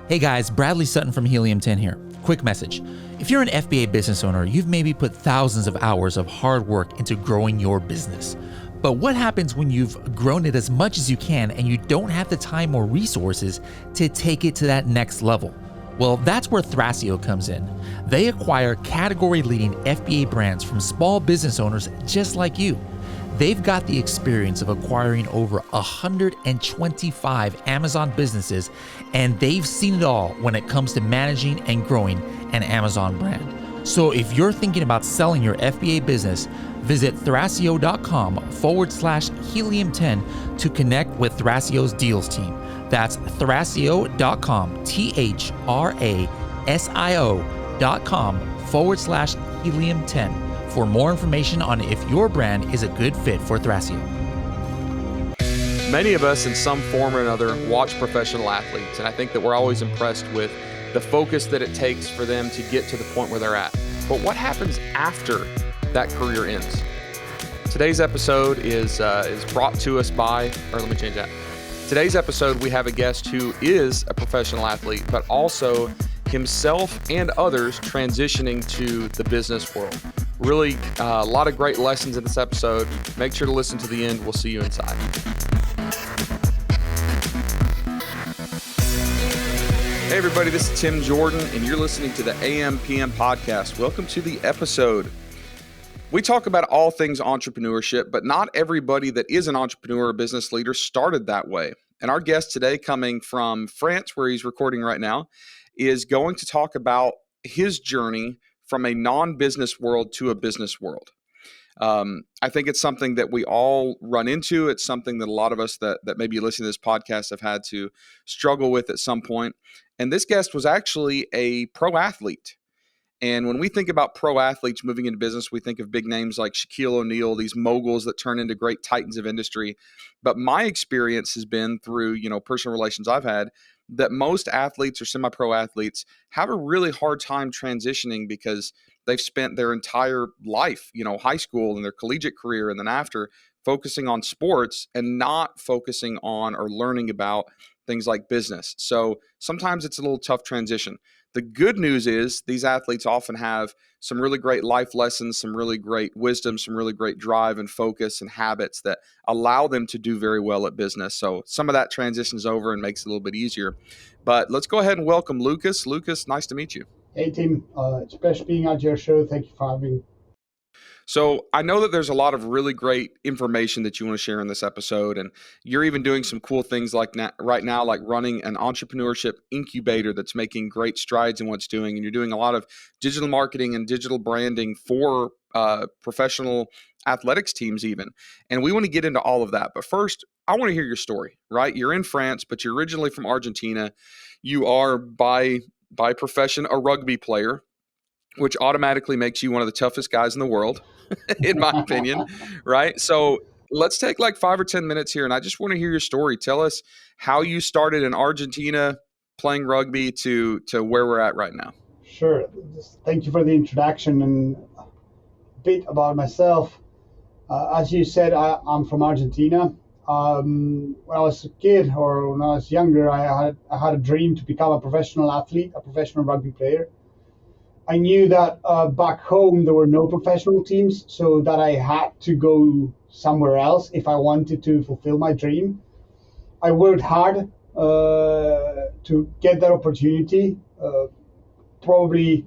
Hey guys, Bradley Sutton from Helium 10 here. Quick message. If you're an FBA business owner, you've maybe put thousands of hours of hard work into growing your business. But what happens when you've grown it as much as you can and you don't have the time or resources to take it to that next level? Well, that's where Thrasio comes in. They acquire category-leading FBA brands from small business owners just like you. They've got the experience of acquiring over 125 Amazon businesses, and they've seen it all when it comes to managing and growing an Amazon brand. So if you're thinking about selling your FBA business, visit thrasio.com/helium10 to connect with Thrasio's deals team. That's thrasio.com, thrasio.com/helium10 for more information on if your brand is a good fit for Thrasio. Many of us in some form or another watch professional athletes, and I think that we're always impressed with the focus that it takes for them to get to the point where they're at. But what happens after that career ends? Today's episode is brought to us by, or let me change that. Today's episode, we have a guest who is a professional athlete, but also himself and others transitioning to the business world. Really, a lot of great lessons in this episode. Make sure to listen to the end. We'll see you inside. Hey everybody, this is Tim Jordan, and you're listening to the AM PM podcast. Welcome to the episode. We talk about all things entrepreneurship, but not everybody that is an entrepreneur or business leader started that way. And our guest today, coming from France, where he's recording right now, is going to talk about his journey from a non-business world to a business world. I think it's something that we all run into. It's something that a lot of us that maybe listen to this podcast have had to struggle with at some point. And this guest was actually a pro athlete. And when we think about pro athletes moving into business, we think of big names like Shaquille O'Neal, these moguls that turn into great titans of industry. But my experience has been through, personal relations I've had, that most athletes or semi-pro athletes have a really hard time transitioning because they've spent their entire life, high school and their collegiate career, and then after focusing on sports and not focusing on or learning about things like business. So sometimes it's a little tough transition. The good news is these athletes often have some really great life lessons, some really great wisdom, some really great drive and focus and habits that allow them to do very well at business. So some of that transitions over and makes it a little bit easier. But let's go ahead and welcome Lucas. Lucas, nice to meet you. Hey, Tim. It's a pleasure being at your show. Thank you for having me. So I know that there's a lot of really great information that you want to share in this episode, and you're even doing some cool things like right now, like running an entrepreneurship incubator that's making great strides in what it's doing, and you're doing a lot of digital marketing and digital branding for professional athletics teams even. And we want to get into all of that. But first, I want to hear your story, right? You're in France, but you're originally from Argentina. You are by profession a rugby player, which automatically makes you one of the toughest guys in the world, in my opinion, right? So let's take like 5 or 10 minutes here, and I just want to hear your story. Tell us how you started in Argentina playing rugby to where we're at right now. Sure. Thank you for the introduction, and a bit about myself. As you said, I'm from Argentina. When I was a kid, or when I was younger, I had a dream to become a professional athlete, a professional rugby player. I knew that back home there were no professional teams, so that I had to go somewhere else if I wanted to fulfill my dream. I worked hard to get that opportunity, probably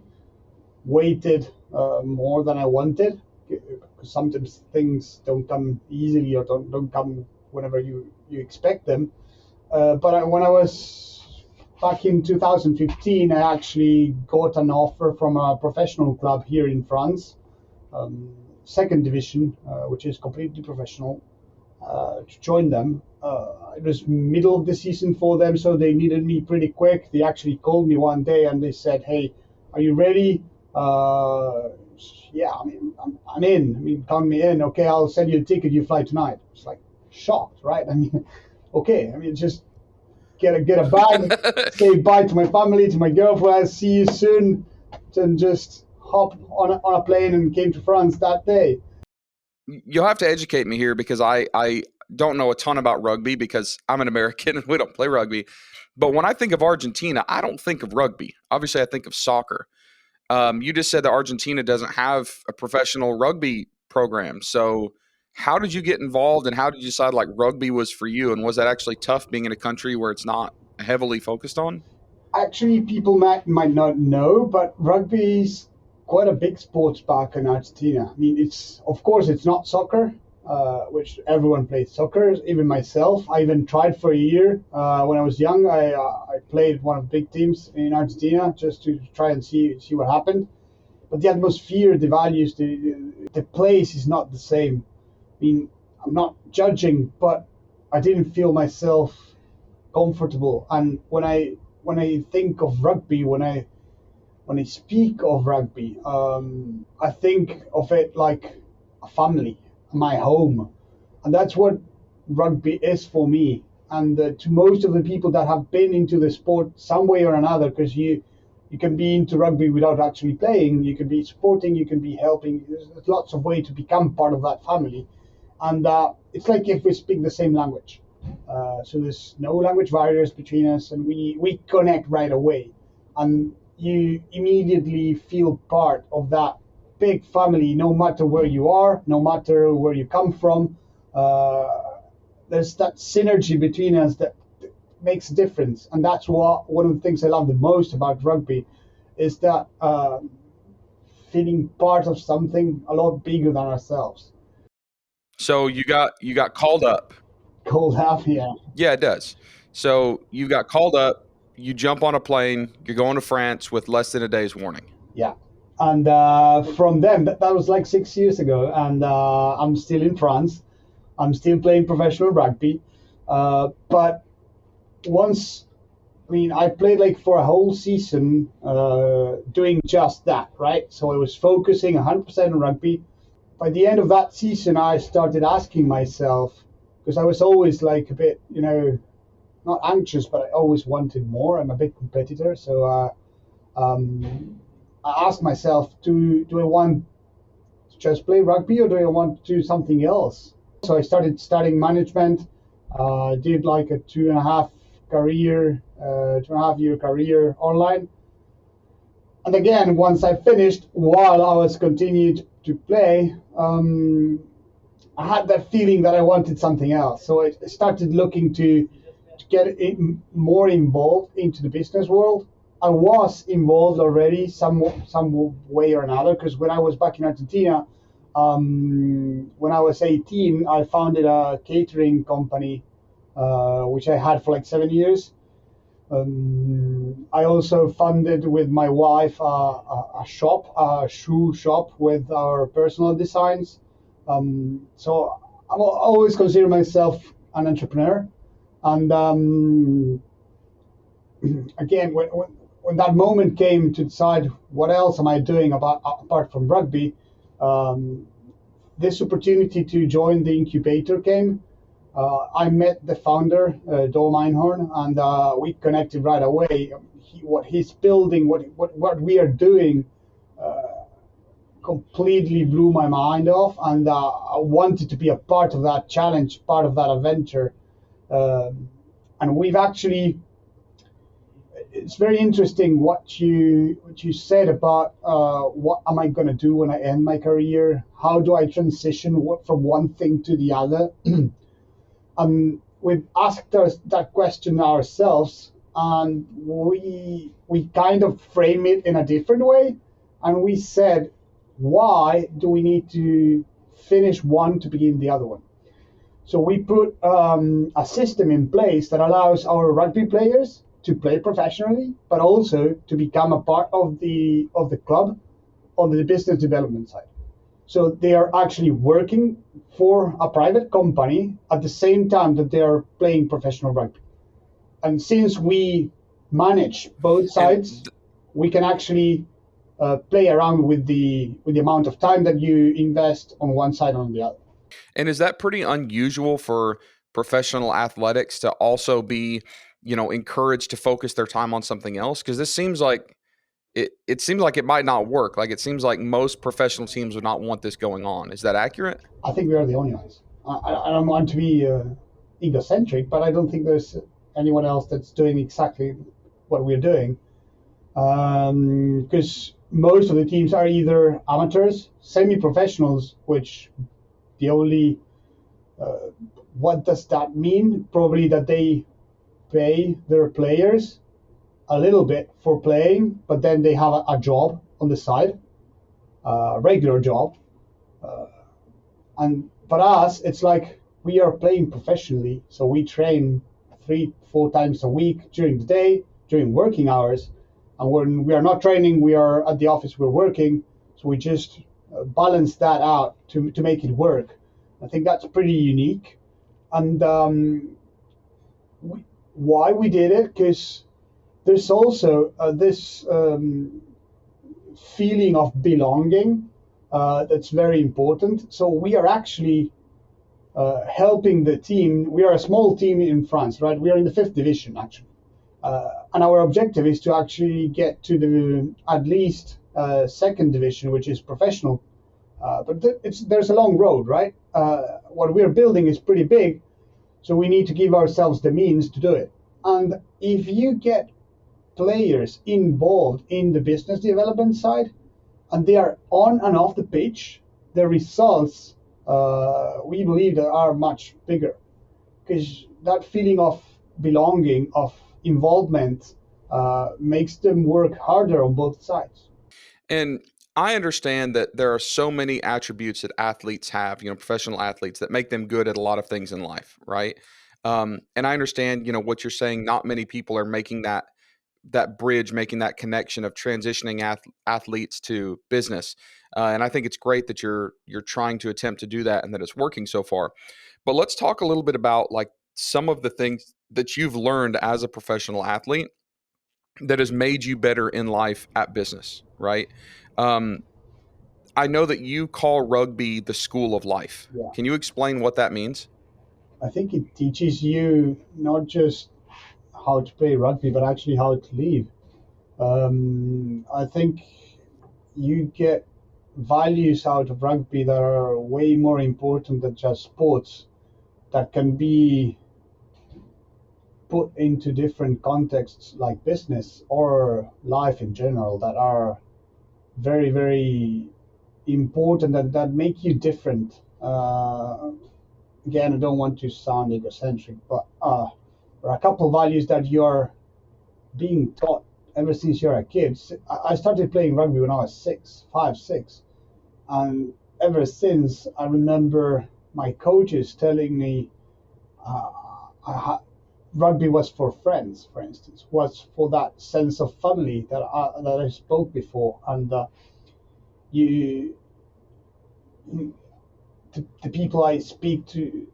waited more than I wanted, because sometimes things don't come easily or don't come whenever you expect them. But when I was back in 2015, I actually got an offer from a professional club here in France, second division, which is completely professional, to join them. It was middle of the season for them, so they needed me pretty quick. They actually called me one day and they said, "Hey, are you ready?" Yeah, I'm in. Count me in. Okay, I'll send you a ticket. You fly tonight. It's like shocked, right? Okay. Just get a bag, say bye to my family, to my girlfriend, see you soon, and just hop on a plane and came to France that day. You'll have to educate me here, because I don't know a ton about rugby because I'm an American and we don't play rugby. But when I think of Argentina, I don't think of rugby. Obviously, I think of soccer. You just said that Argentina doesn't have a professional rugby program. So how did you get involved and how did you decide like rugby was for you? And was that actually tough being in a country where it's not heavily focused on? Actually, people might not know, but rugby is quite a big sports back in Argentina. I mean, it's of course it's not soccer, which everyone plays soccer. Even myself, I even tried for a year when I was young. I played one of the big teams in Argentina just to try and see what happened. But the atmosphere, the values, the place is not the same. I mean, I'm not judging, but I didn't feel myself comfortable. And when I think of rugby, when I speak of rugby, I think of it like a family, my home, and that's what rugby is for me. And to most of the people that have been into the sport some way or another, because you can be into rugby without actually playing, you can be supporting, you can be helping. There's lots of ways to become part of that family, and it's like if we speak the same language. So there's no language barriers between us, and we connect right away, and you immediately feel part of that big family, no matter where you are, no matter where you come from. There's that synergy between us that makes a difference, and that's what one of the things I love the most about rugby is that feeling part of something a lot bigger than ourselves. So you got called up. Cold half, yeah. Yeah, it does. So you got called up, you jump on a plane, you're going to France with less than a day's warning. Yeah. And from them, that was like 6 years ago, and I'm still in France. I'm still playing professional rugby. But once, I mean, I played like for a whole season doing just that, right? So I was focusing 100% on rugby. By the end of that season, I started asking myself, because I was always like a bit, not anxious, but I always wanted more. I'm a big competitor. So I asked myself, do I want to just play rugby or do I want to do something else? So I started studying management, did like a 2.5 year career online. And again, once I finished, while I was continued to play, I had that feeling that I wanted something else. So I started looking to get more involved into the business world. I was involved already some way or another, because when I was back in Argentina, when I was 18, I founded a catering company, which I had for like 7 years. I also funded with my wife a shoe shop with our personal designs. So I always consider myself an entrepreneur. And again, when that moment came to decide what else am I doing apart from rugby, this opportunity to join the Incubator came. I met the founder, Dol Meinhorn, and we connected right away. What he's building, what we are doing, completely blew my mind off, and I wanted to be a part of that challenge, part of that adventure. And we've actually, it's very interesting what you said about what am I going to do when I end my career? How do I transition from one thing to the other? We've asked us that question ourselves, and we kind of frame it in a different way, and we said, why do we need to finish one to begin the other one? So we put a system in place that allows our rugby players to play professionally, but also to become a part of the club on the business development side. So they are actually working for a private company at the same time that they are playing professional rugby. And since we manage both sides, we can actually play around with the amount of time that you invest on one side and on the other. And is that pretty unusual for professional athletics to also be, encouraged to focus their time on something else? Because this seems like it seems like it might not work. Like it seems like most professional teams would not want this going on. Is that accurate? I think we are the only ones. I don't want to be egocentric, but I don't think there's anyone else that's doing exactly what we're doing. Because most of the teams are either amateurs, semi-professionals, which the only what does that mean? Probably that they pay their players a little bit for playing, but then they have a job on the side, a regular job. And for us, it's like we are playing professionally, so we train 3-4 times a week during the day, during working hours. And when we are not training, we are at the office, we're working. So we just balance that out to make it work. I think that's pretty unique. And why we did it, because there's also this feeling of belonging that's very important. So we are actually helping the team. We are a small team in France, right? We are in the 5th division, actually. And our objective is to actually get to the at least 2nd division, which is professional. But there's a long road, right? What we're building is pretty big, so we need to give ourselves the means to do it. And if you get players involved in the business development side, and they are on and off the pitch, the results, we believe, that are much bigger. Because that feeling of belonging, of involvement, makes them work harder on both sides. And I understand that there are so many attributes that athletes have, professional athletes, that make them good at a lot of things in life, right? And I understand, what you're saying. Not many people are making that bridge, making that connection of transitioning athletes to business. And I think it's great that you're trying to attempt to do that and that it's working so far. But let's talk a little bit about like some of the things that you've learned as a professional athlete that has made you better in life at business, right? Um, I know that you call rugby the school of life. Yeah. Can you explain what that means? I think it teaches you not just how to play rugby, but actually how to live. I think you get values out of rugby that are way more important than just sports, that can be put into different contexts like business or life in general, that are very, very important and that make you different. Again, I don't want to sound egocentric, but there are a couple of values that you're being taught ever since you're a kid. I started playing rugby when I was 6, and ever since I remember my coaches telling me rugby was for friends, for instance, was for that sense of family that I spoke before, and you the people I speak to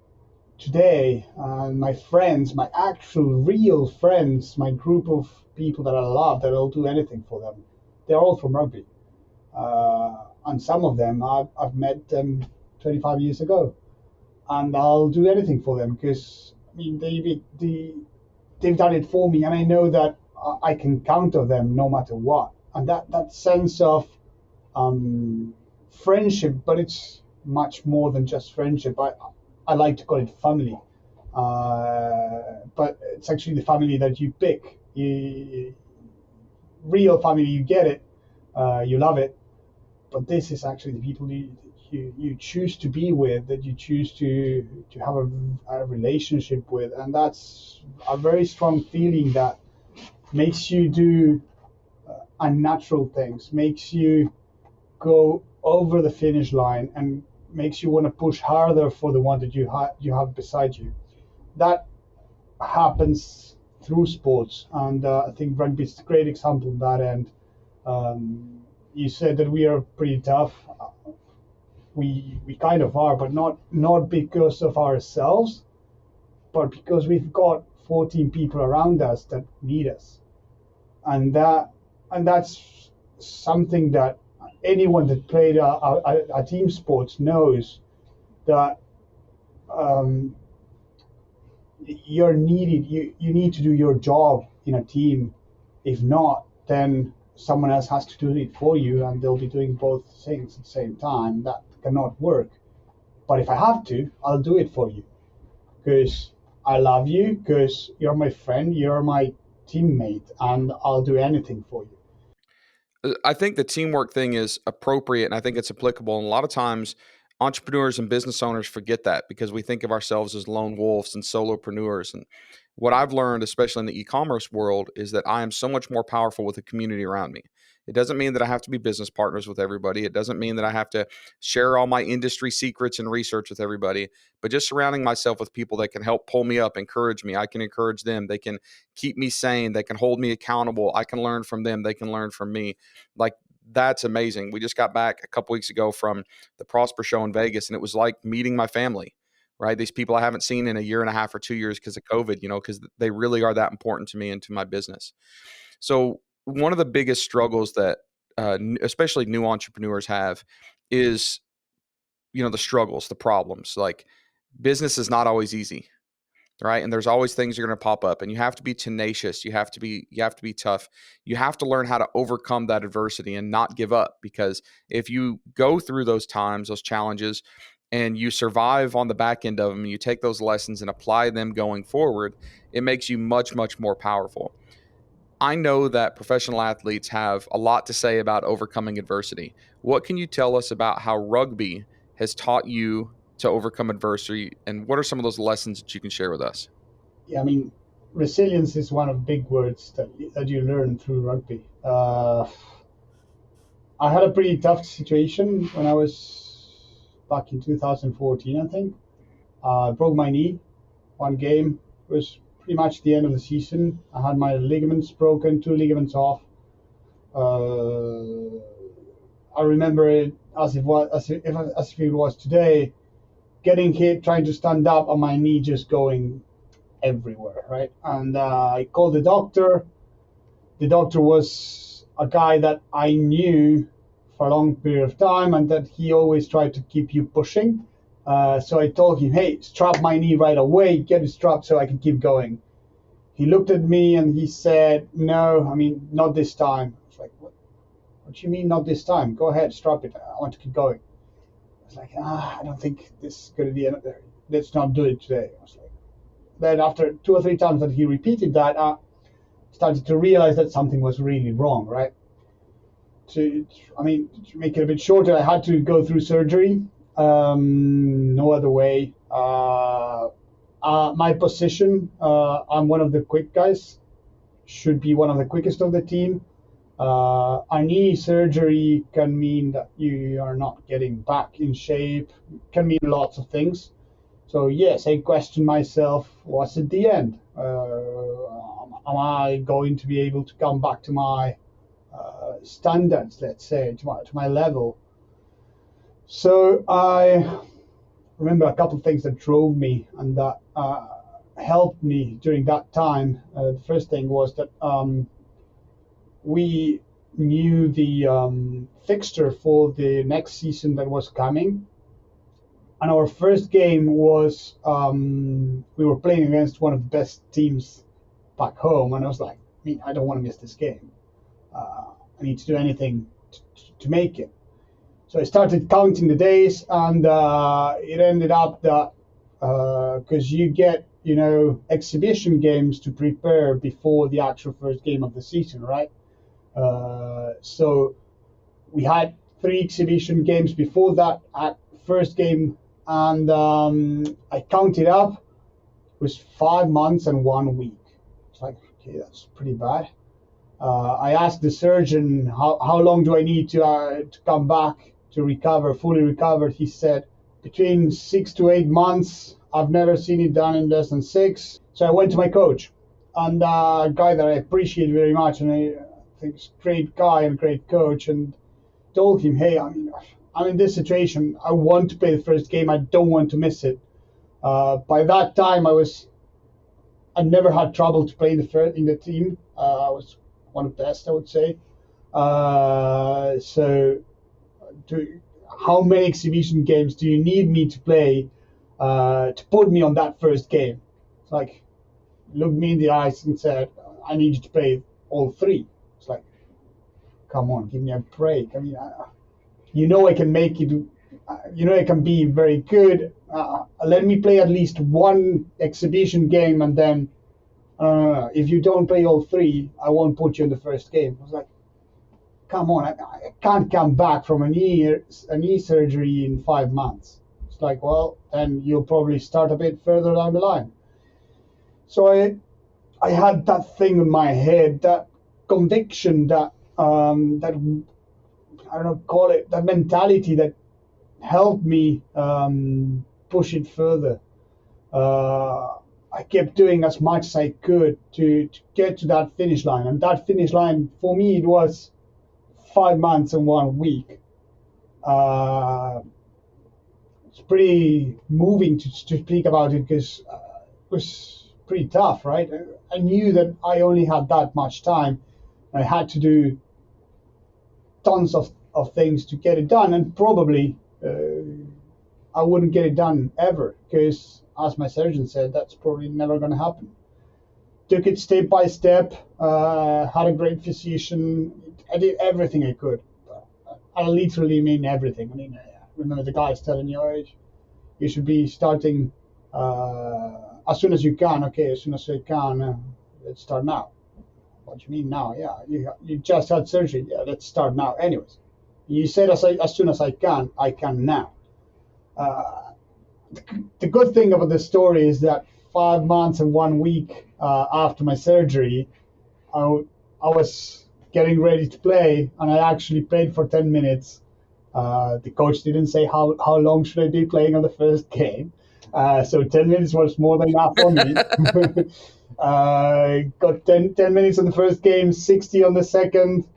today, my friends, my actual real friends, my group of people that I love, that I'll do anything for them, they're all from rugby. And some of them, I've met them 25 years ago. And I'll do anything for them because, I mean, they've done it for me. And I know that I can count on them no matter what. And that sense of friendship, but it's much more than just friendship. I like to call it family, but it's actually the family that you pick. Real family, you get it, you love it, but this is actually the people you choose to be with, that you choose to have a relationship with, and that's a very strong feeling that makes you do unnatural things, makes you go over the finish line, and makes you want to push harder for the one that you have beside you. That happens through sports, and I think rugby is a great example of that. And you said that we are pretty tough. We kind of are, but not because of ourselves, but because we've got 14 people around us that need us, and that's something that anyone that played a team sports knows, that you're needed. You need to do your job in a team. If not, then someone else has to do it for you, and they'll be doing both things at the same time. That cannot work. but if I have to, I'll do it for you because I love you, because you're my friend, you're my teammate, and I'll do anything for you. I think the teamwork thing is appropriate and I think it's applicable. And a lot of times, entrepreneurs and business owners forget that because we think of ourselves as lone wolves and solopreneurs. And what I've learned, especially in the e-commerce world, is that I am so much more powerful with the community around me. It doesn't mean that I have to be business partners with everybody. It doesn't mean that I have to share all my industry secrets and research with everybody, but just surrounding myself with people that can help pull me up, encourage me. I can encourage them. They can keep me sane. They can hold me accountable. I can learn from them. They can learn from me. Like, that's amazing. We just got back a couple weeks ago from the Prosper Show in Vegas, and it was like meeting my family, right? These people I haven't seen in a year and a half or 2 years because of COVID, because they really are that important to me and to my business. So one of the biggest struggles that especially new entrepreneurs have is, the struggles, the problems. Like, business is not always easy, right? And there's always things that are going to pop up, and you have to be tenacious. You have to be tough. You have to learn how to overcome that adversity and not give up, because if you go through those times, those challenges, and you survive on the back end of them, and you take those lessons and apply them going forward, it makes you much, much more powerful. I know that professional athletes have a lot to say about overcoming adversity. What can you tell us about how rugby has taught you to overcome adversity, and what are some of those lessons that you can share with us? Yeah, I mean, resilience is one of the big words that you learn through rugby. I had a pretty tough situation when I was back in 2014, I think. I broke my knee one game. It was pretty much the end of the season. I had my ligaments broken, two ligaments off. Uh, I remember it as if it was today. Getting hit, trying to stand up, and my knee just going everywhere, right? And I called the doctor. The doctor was a guy that I knew for a long period of time, and that he always tried to keep you pushing. So I told him, "Hey, strap my knee right away. Get it strapped so I can keep going." He looked at me and he said, "No, I mean, not this time." I was like, "What do you mean, not this time? Go ahead, strap it. I want to keep going." I was like, I don't think this is going to be enough. Let's not do it today. I was like, then after 2 or 3 times that he repeated that, I started to realize that something was really wrong, right? To make it a bit shorter, I had to go through surgery. No other way. My position, I'm one of the quick guys, should be one of the quickest of the team. A knee surgery can mean that you are not getting back in shape, can mean lots of things. So yes, I question myself, was it the end? Am I going to be able to come back to my standards, let's say, to my level? So I remember a couple of things that drove me and that helped me during that time. The first thing was that we knew the fixture for the next season that was coming. And our first game was, we were playing against one of the best teams back home. And I was like, I don't want to miss this game. I need to do anything to make it. So I started counting the days, and it ended up that because you get, exhibition games to prepare before the actual first game of the season, right? So we had 3 exhibition games before that first game, and I counted up. It was 5 months and 1 week. It's like, okay, that's pretty bad. I asked the surgeon, how long do I need to come back to recover, fully recovered? He said, between 6 to 8 months. I've never seen it done in less than 6. So I went to my coach, and a guy that I appreciate very much, and I think he's a great guy and great coach, and told him, hey, I'm in this situation. I want to play the first game. I don't want to miss it. By that time, I never had trouble to play in the team. I was one of the best, I would say. How many exhibition games do you need me to play to put me on that first game? It's like, looked me in the eyes and said, I need you to play all 3. Come on, give me a break. I can make it it can be very good. Let me play at least one exhibition game, and then if you don't play all three, I won't put you in the first game. I was like, come on, I can't come back from a knee surgery in 5 months. It's like, well, then you'll probably start a bit further down the line. So I had that thing in my head, that conviction, that that I don't know, call it that mentality that helped me push it further. I kept doing as much as I could to get to that finish line, and that finish line for me, it was 5 months and 1 week. It's pretty moving to speak about it, because it was pretty tough, right? I knew that I only had that much time. I had to do tons of things to get it done, and probably I wouldn't get it done ever, because, as my surgeon said, that's probably never going to happen. Took it step by step, had a great physician. I did everything I could. I literally mean everything. I mean, remember the guys telling you, oh, you should be starting as soon as you can. Okay, as soon as I can, let's start now. What do you mean now? Yeah, you just had surgery. Yeah, let's start now. Anyways, you said as soon as I can now. The good thing about this story is that 5 months and 1 week after my surgery, I was getting ready to play, and I actually played for 10 minutes. The coach didn't say how long should I be playing on the first game. So 10 minutes was more than enough for me. Got 10 minutes on the first game, 60 on the second,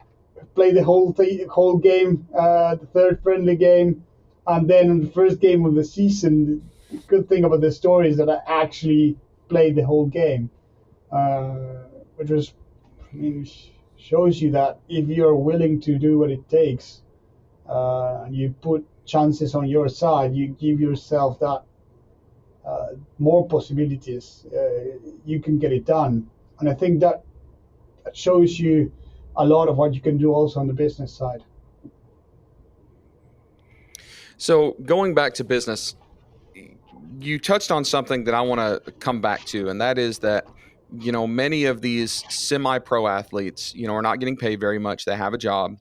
played the whole game, the third friendly game. And then in the first game of the season, the good thing about this story is that I actually played the whole game, which was, shows you that if you're willing to do what it takes, and you put chances on your side, you give yourself that more possibilities, you can get it done. And I think that shows you a lot of what you can do also on the business side. So going back to business, you touched on something that I want to come back to, and that is that, many of these semi-pro athletes, are not getting paid very much. They have a job,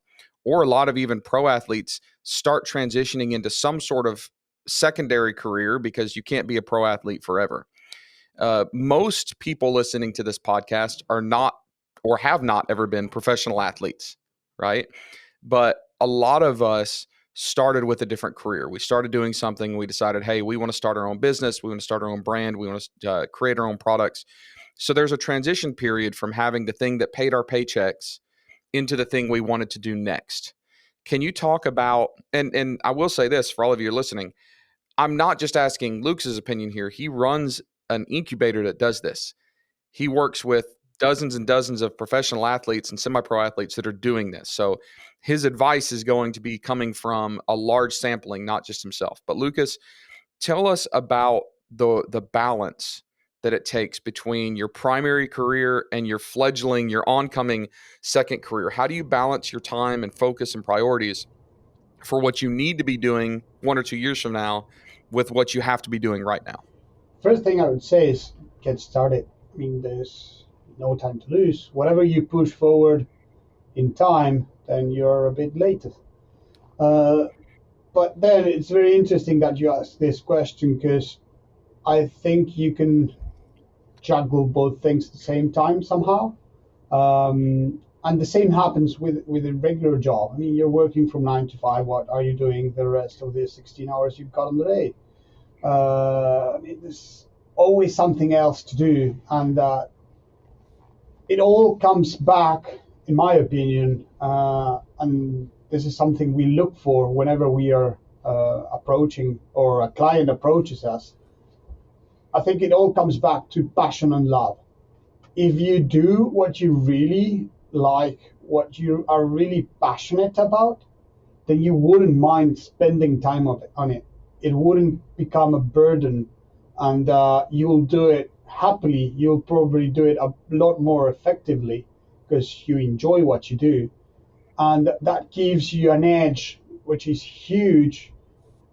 or a lot of even pro athletes start transitioning into some sort of secondary career, because you can't be a pro athlete forever. Most people listening to this podcast are not, or have not ever been, professional athletes, right? But a lot of us started with a different career. We started doing something. We decided, hey, we want to start our own business. We want to start our own brand. We want to create our own products. So there's a transition period from having the thing that paid our paychecks into the thing we wanted to do next. Can you talk about, and I will say this for all of you listening, I'm not just asking Luke's opinion here. He runs an incubator that does this. He works with dozens and dozens of professional athletes and semi-pro athletes that are doing this. So his advice is going to be coming from a large sampling, not just himself. But Lucas, tell us about the balance that it takes between your primary career and your fledgling, your oncoming second career. How do you balance your time and focus and priorities for what you need to be doing 1 or 2 years from now with what you have to be doing right now? First thing I would say is get started. I mean, there's no time to lose. Whatever you push forward in time, then you're a bit later. But then it's very interesting that you asked this question, because I think you can juggle both things at the same time somehow. And the same happens with a regular job. I mean, you're working from 9 to 5. What are you doing the rest of the 16 hours you've got on the day? I mean, there's always something else to do. And it all comes back, in my opinion, and this is something we look for whenever we are approaching, or a client approaches us. I think it all comes back to passion and love. If you do what you really like, what you are really passionate about, then you wouldn't mind spending time on it. It wouldn't become a burden, and you'll do it happily. You'll probably do it a lot more effectively because you enjoy what you do. And that gives you an edge, which is huge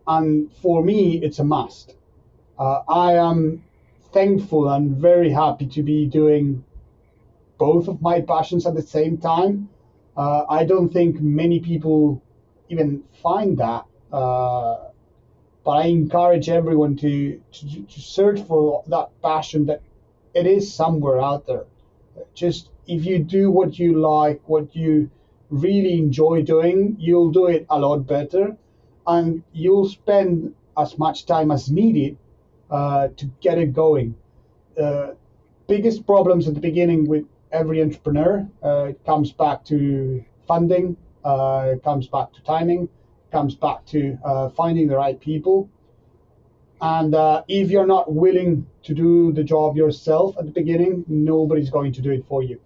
And for me, it's a must. I am thankful and very happy to be doing both of my passions at the same time. I don't think many people even find that. But I encourage everyone to search for that passion, that it is somewhere out there. Just if you do what you like, what you really enjoy doing, you'll do it a lot better, and you'll spend as much time as needed to get it going. Uh, Biggest problems at the beginning with every entrepreneur, it comes back to funding, it comes back to timing, it comes back to finding the right people. And if you're not willing to do the job yourself at the beginning, nobody's going to do it for you.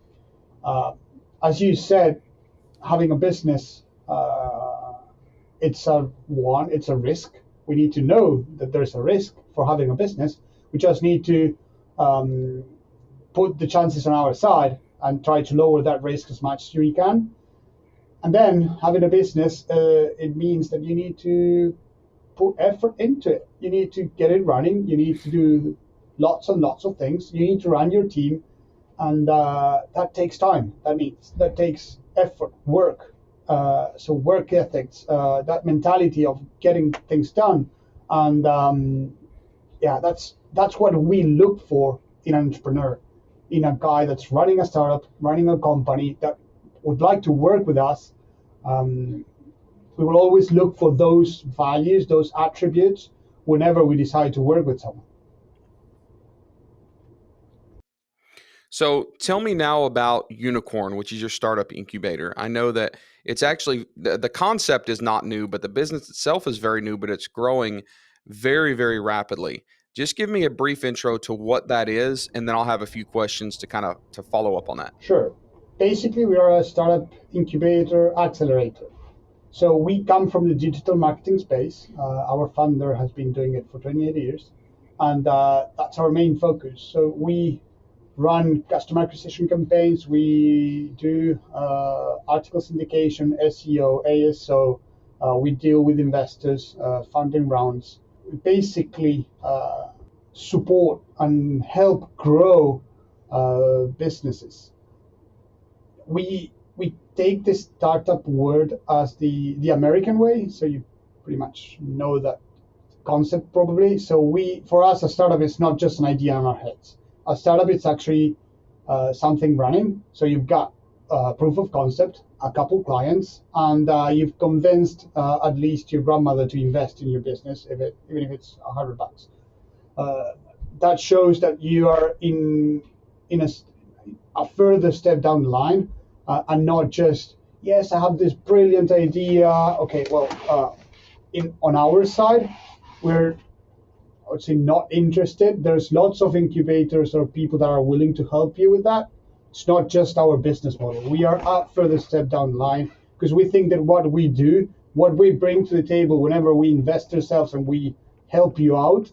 Uh, as you said, having a business, it's a risk. We need to know that there's a risk for having a business. We just need to um, put the chances on our side and try to lower that risk as much as we can. And then having a business, it means that you need to put effort into it. You need to get it running. You need to do lots and lots of things. You need to run your team, and that takes time. That takes effort, work. So work ethics, that mentality of getting things done, and yeah, that's what we look for in an entrepreneur, in a guy that's running a startup, running a company that would like to work with us. Um, we will always look for those values, those attributes, whenever we decide to work with someone. So tell me now about Unicorn, which is your startup incubator. I know that it's actually the concept is not new, but the business itself is very new, but it's growing very, very rapidly. Just give me a brief intro to what that is, and then I'll have a few questions to kind of to follow up on that. Sure. Basically, we are a startup incubator accelerator. So we come from the digital marketing space. Our founder has been doing it for 28 years, and that's our main focus. So we run customer acquisition campaigns. We do article syndication, SEO, ASO. We deal with investors, funding rounds. We basically support and help grow businesses. We take this startup word as the American way, so you pretty much know that concept probably. So for us, a startup is not just an idea in our heads. A startup is actually something running. So you've got proof of concept, a couple clients, and you've convinced at least your grandmother to invest in your business, even if it's $100. That shows that you are in a further step down the line, and not just, yes, I have this brilliant idea. Okay, well, on our side, we're, I would say, not interested. There's lots of incubators or people that are willing to help you with that. It's not just our business model. We are a further step down the line because we think that what we do, what we bring to the table whenever we invest ourselves and we help you out,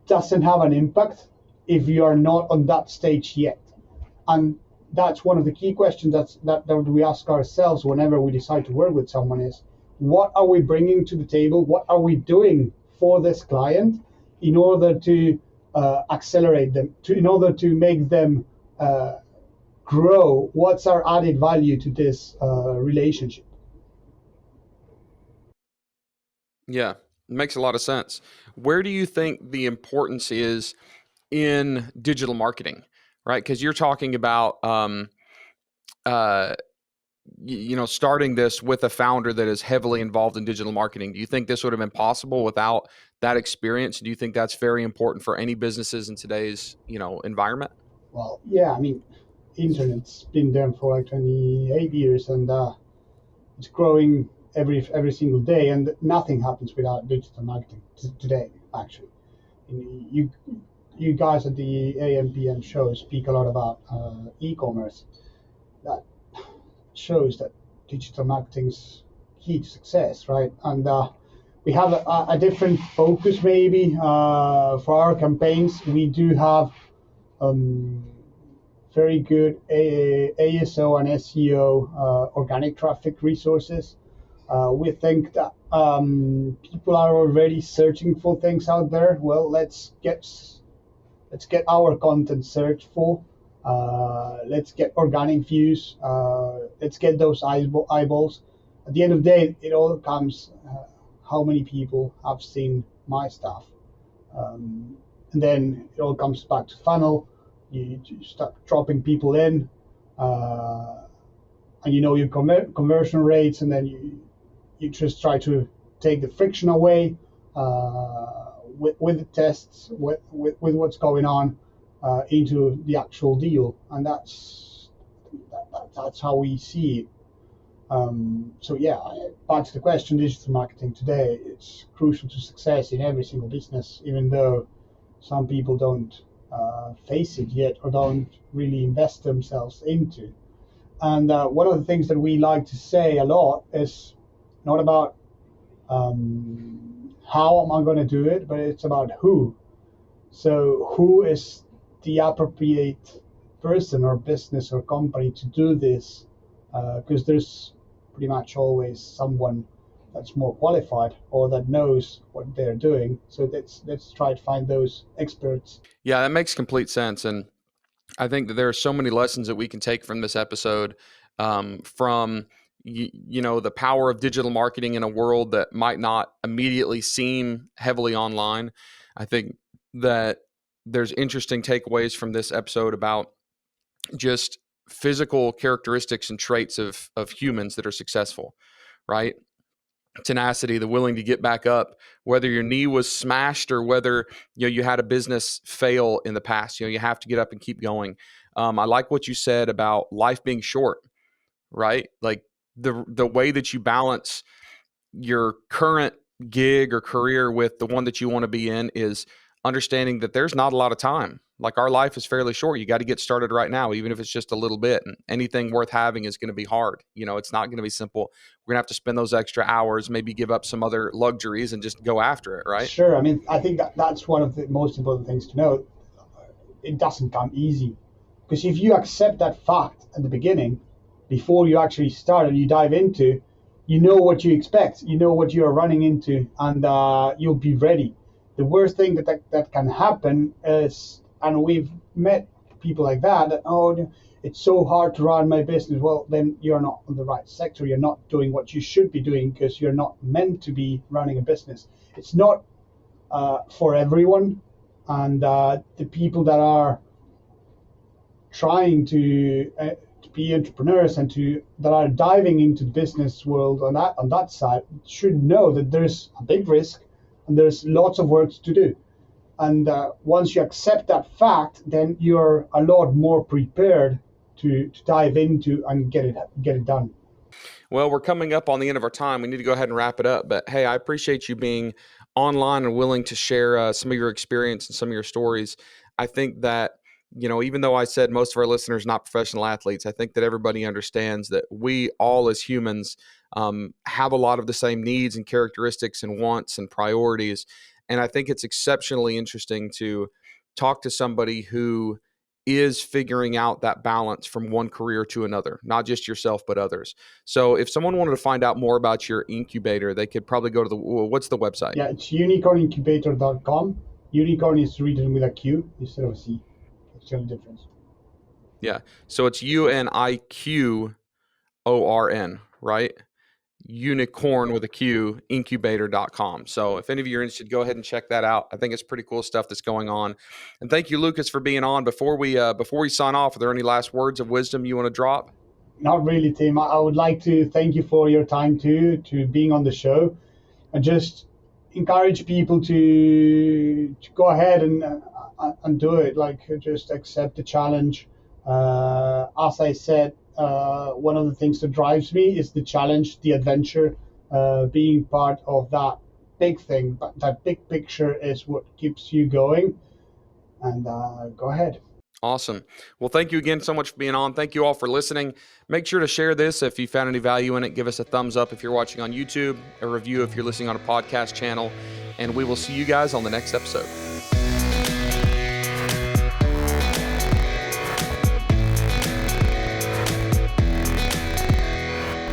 doesn't have an impact if you are not on that stage yet. And that's one of the key questions that we ask ourselves whenever we decide to work with someone is, what are we bringing to the table? What are we doing for this client in order to accelerate them, in order to make them grow? What's our added value to this relationship? Yeah, it makes a lot of sense. Where do you think the importance is in digital marketing, right? Because you're talking about uh, starting this with a founder that is heavily involved in digital marketing. Do you think this would have been possible without that experience? Do you think that's very important for any businesses in today's, environment? Well, yeah, I mean, internet's been there for like 28 years, and it's growing every single day, and nothing happens without digital marketing today, actually. You you guys at the AMPM show speak a lot about e-commerce. That shows that digital marketing's key to success, right? And we have a different focus maybe for our campaigns. We do have um, very good ASO and SEO organic traffic resources. We think that People are already searching for things out there. Well, let's get our content searched for. Let's get organic views. Let's get those eyeballs. At the end of the day, it all comes how many people have seen my stuff. And then it all comes back to funnel. You start dropping people in, and you know your conversion rates, and then you just try to take the friction away with the tests, with what's going on into the actual deal, and that's how we see it. So yeah, back to the question, digital marketing today, it's crucial to success in every single business, even though some people don't face it yet or don't really invest themselves into. And one of the things that we like to say a lot is not about how am I going to do it, but it's about who. So who is the appropriate person or business or company to do this? Because there's pretty much always someone that's more qualified or that knows what they're doing. So let's try to find those experts. Yeah, that makes complete sense. And I think that there are so many lessons that we can take from this episode, from the power of digital marketing in a world that might not immediately seem heavily online. I think that there's interesting takeaways from this episode about just physical characteristics and traits of humans that are successful, right? Tenacity, the willing to get back up, whether your knee was smashed or whether you had a business fail in the past. You have to get up and keep going. I like what you said about life being short, right? Like the way that you balance your current gig or career with the one that you want to be in is understanding that there's not a lot of time. Like our life is fairly short. You got to get started right now, even if it's just a little bit. And anything worth having is going to be hard. It's not going to be simple. We're going to have to spend those extra hours, maybe give up some other luxuries and just go after it, right? Sure. I mean, I think that's one of the most important things to know. It doesn't come easy. Because if you accept that fact at the beginning, before you actually start and you dive into, you know what you expect, you know what you're running into, and you'll be ready. The worst thing that can happen is, and we've met people like that, oh, it's so hard to run my business. Well, then you're not in the right sector. You're not doing what you should be doing because you're not meant to be running a business. It's not for everyone. And the people that are trying to be entrepreneurs and that are diving into the business world on that side should know that there's a big risk and there's lots of work to do. And once you accept that fact, then you're a lot more prepared to dive into and get it done. Well, we're coming up on the end of our time. We need to go ahead and wrap it up. But hey, I appreciate you being online and willing to share some of your experience and some of your stories. I think that, even though I said most of our listeners are not professional athletes, I think that everybody understands that we all as humans have a lot of the same needs and characteristics and wants and priorities. And I think it's exceptionally interesting to talk to somebody who is figuring out that balance from one career to another, not just yourself, but others. So if someone wanted to find out more about your incubator, they could probably go to what's the website? Yeah, it's unicornincubator.com. Unicorn is written with a Q instead of a C. That's the only difference. Yeah. So it's UNIQORN, right? Unicorn with a Q, incubator.com. So if any of you are interested, go ahead and check that out. I think it's pretty cool stuff that's going on. And thank you, Lucas, for being on. Before we sign off, are there any last words of wisdom you want to drop? Not really, Tim. I would like to thank you for your time to being on the show, and just encourage people to go ahead and do it. Like, just accept the challenge. As I said, one of the things that drives me is the challenge, the adventure, being part of that big thing. But that big picture is what keeps you going. And go ahead. Awesome. Well, thank you again so much for being on. Thank you all for listening. Make sure to share this if you found any value in it. Give us a thumbs up if you're watching on YouTube, a review if you're listening on a podcast channel, and we will see you guys on the next episode.